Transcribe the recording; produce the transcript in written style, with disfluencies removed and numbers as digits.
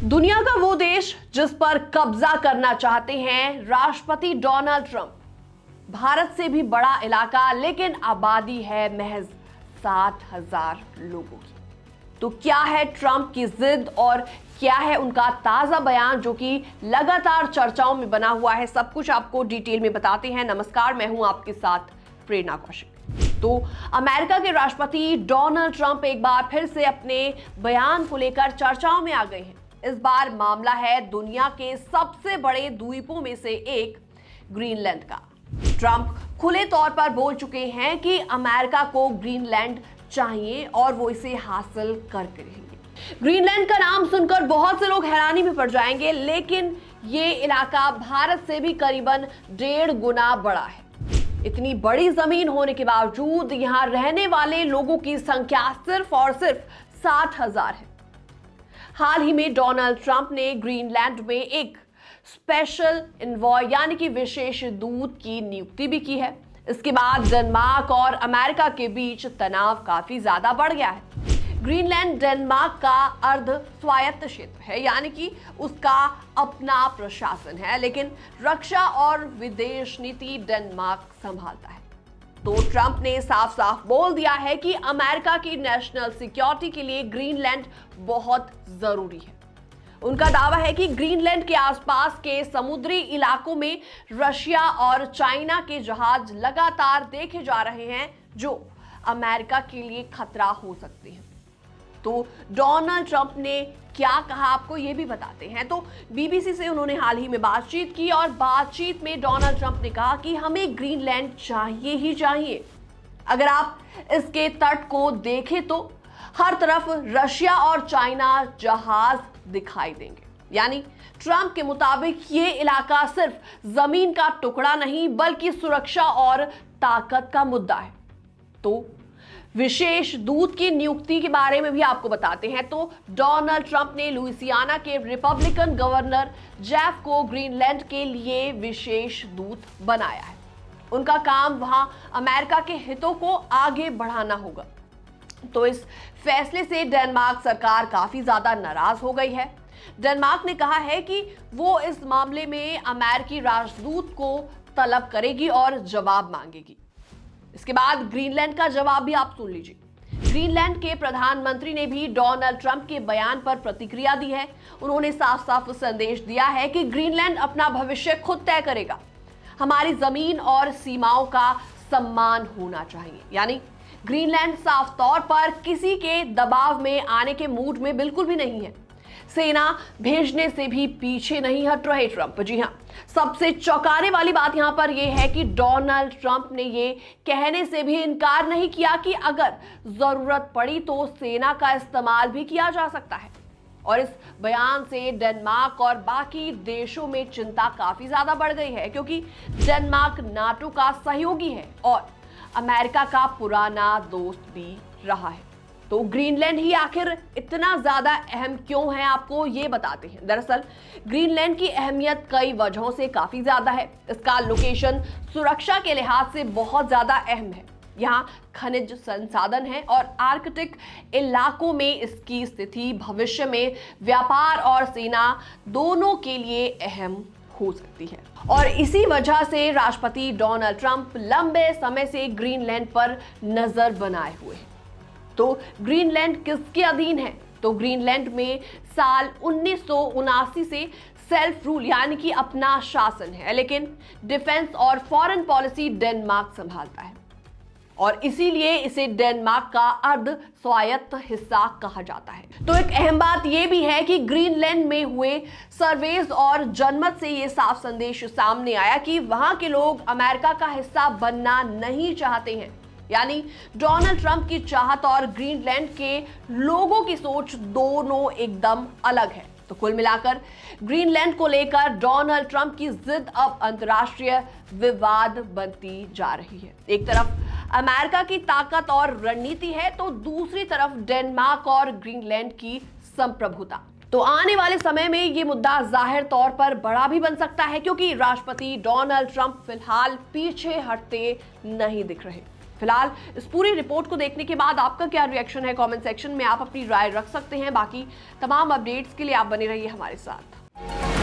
दुनिया का वो देश जिस पर कब्जा करना चाहते हैं राष्ट्रपति डोनाल्ड ट्रंप। भारत से भी बड़ा इलाका, लेकिन आबादी है महज 60,000 लोगों की। तो क्या है ट्रंप की जिद और क्या है उनका ताजा बयान जो कि लगातार चर्चाओं में बना हुआ है, सब कुछ आपको डिटेल में बताते हैं। नमस्कार, मैं हूं आपके साथ प्रेरणा कौशिक। तो अमेरिका के राष्ट्रपति डोनाल्ड ट्रंप एक बार फिर से अपने बयान को लेकर चर्चाओं में आ गए हैं। इस बार मामला है दुनिया के सबसे बड़े द्वीपों में से एक ग्रीनलैंड का। ट्रंप खुले तौर पर बोल चुके हैं कि अमेरिका को ग्रीनलैंड चाहिए और वो इसे हासिल करके रहेंगे। ग्रीनलैंड का नाम सुनकर बहुत से लोग हैरानी में पड़ जाएंगे, लेकिन ये इलाका भारत से भी करीबन 1.5 गुना बड़ा है। इतनी बड़ी जमीन होने के बावजूद यहाँ रहने वाले लोगों की संख्या सिर्फ और सिर्फ 60,000 है। हाल ही में डोनाल्ड ट्रंप ने ग्रीनलैंड में एक स्पेशल इन्वॉय यानी कि विशेष दूत की नियुक्ति भी की है। इसके बाद डेनमार्क और अमेरिका के बीच तनाव काफी ज्यादा बढ़ गया है। ग्रीनलैंड डेनमार्क का अर्ध स्वायत्त क्षेत्र है, यानी कि उसका अपना प्रशासन है, लेकिन रक्षा और विदेश नीति डेनमार्क संभालता है। तो ट्रंप ने साफ साफ बोल दिया है कि अमेरिका की नेशनल सिक्योरिटी के लिए ग्रीनलैंड बहुत जरूरी है। उनका दावा है कि ग्रीनलैंड के आसपास के समुद्री इलाकों में रशिया और चाइना के जहाज लगातार देखे जा रहे हैं जो अमेरिका के लिए खतरा हो सकते हैं। तो डोनाल्ड ट्रंप ने क्या कहा आपको ये भी बताते हैं। तो बीबीसी से उन्होंने हाल ही में बातचीत की और बातचीत में डोनाल्ड ट्रंप ने कहा कि हमें ग्रीनलैंड चाहिए ही चाहिए। अगर आप इसके तट को देखें तो हर तरफ रशिया और चाइना जहाज दिखाई देंगे। यानी ट्रंप के मुताबिक ये इलाका सिर्फ जमीन का टुकड़ा नहीं बल्कि सुरक्षा और ताकत का मुद्दा है। तो विशेष दूत की नियुक्ति के बारे में भी आपको बताते हैं। तो डोनाल्ड ट्रंप ने लुइसियाना के रिपब्लिकन गवर्नर जेफ को ग्रीनलैंड के लिए विशेष दूत बनाया है। उनका काम वहां अमेरिका के हितों को आगे बढ़ाना होगा। तो इस फैसले से डेनमार्क सरकार काफी ज्यादा नाराज हो गई है। डेनमार्क ने कहा है कि वो इस मामले में अमेरिकी राजदूत को तलब करेगी और जवाब मांगेगी। इसके बाद ग्रीनलैंड का जवाब भी आप सुन लीजिए। ग्रीनलैंड के प्रधानमंत्री ने भी डोनाल्ड ट्रंप के बयान पर प्रतिक्रिया दी है। उन्होंने साफ साफ संदेश दिया है कि ग्रीनलैंड अपना भविष्य खुद तय करेगा। हमारी जमीन और सीमाओं का सम्मान होना चाहिए। यानी ग्रीनलैंड साफ तौर पर किसी के दबाव में आने के मूड में बिल्कुल भी नहीं है। सेना भेजने से भी पीछे नहीं हट रहे ट्रंप। जी हां, सबसे चौंकाने वाली बात यहां पर यह है कि डोनाल्ड ट्रंप ने यह कहने से भी इनकार नहीं किया कि अगर जरूरत पड़ी तो सेना का इस्तेमाल भी किया जा सकता है। और इस बयान से डेनमार्क और बाकी देशों में चिंता काफी ज्यादा बढ़ गई है, क्योंकि डेनमार्क नाटो का सहयोगी है और अमेरिका का पुराना दोस्त भी रहा है। तो ग्रीनलैंड ही आखिर इतना ज्यादा अहम क्यों है, आपको ये बताते हैं। दरअसल ग्रीनलैंड की अहमियत कई वजहों से काफी ज्यादा है। इसका लोकेशन सुरक्षा के लिहाज से बहुत ज्यादा अहम है। यहाँ खनिज संसाधन है और आर्कटिक इलाकों में इसकी स्थिति भविष्य में व्यापार और सेना दोनों के लिए अहम हो सकती है। और इसी वजह से राष्ट्रपति डोनाल्ड ट्रंप लंबे समय से ग्रीनलैंड पर नजर बनाए हुए हैं। तो ग्रीनलैंड किसके अधीन है? तो ग्रीनलैंड में साल 1979 से सेल्फ रूल यानी कि अपना शासन है, लेकिन डिफेंस और फॉरेन पॉलिसी डेनमार्क संभालता है और इसीलिए इसे डेनमार्क का अर्ध स्वायत्त हिस्सा कहा जाता है। तो एक अहम बात यह भी है कि ग्रीनलैंड में हुए सर्वेज और जनमत से यह साफ संदेश सामने आया कि वहां के लोग अमेरिका का हिस्सा बनना नहीं चाहते हैं। यानी डोनाल्ड ट्रंप की चाहत और ग्रीनलैंड के लोगों की सोच दोनों एकदम अलग है। तो कुल मिलाकर ग्रीनलैंड को लेकर डोनाल्ड ट्रंप की जिद अब अंतर्राष्ट्रीय विवाद बनती जा रही है। एक तरफ अमेरिका की ताकत और रणनीति है, तो दूसरी तरफ डेनमार्क और ग्रीनलैंड की संप्रभुता। तो आने वाले समय में ये मुद्दा जाहिर तौर पर बड़ा भी बन सकता है, क्योंकि राष्ट्रपति डोनाल्ड ट्रंप फिलहाल पीछे हटते नहीं दिख रहे। फिलहाल इस पूरी रिपोर्ट को देखने के बाद आपका क्या रिएक्शन है, कमेंट सेक्शन में आप अपनी राय रख सकते हैं। बाकी तमाम अपडेट्स के लिए आप बने रहिए हमारे साथ।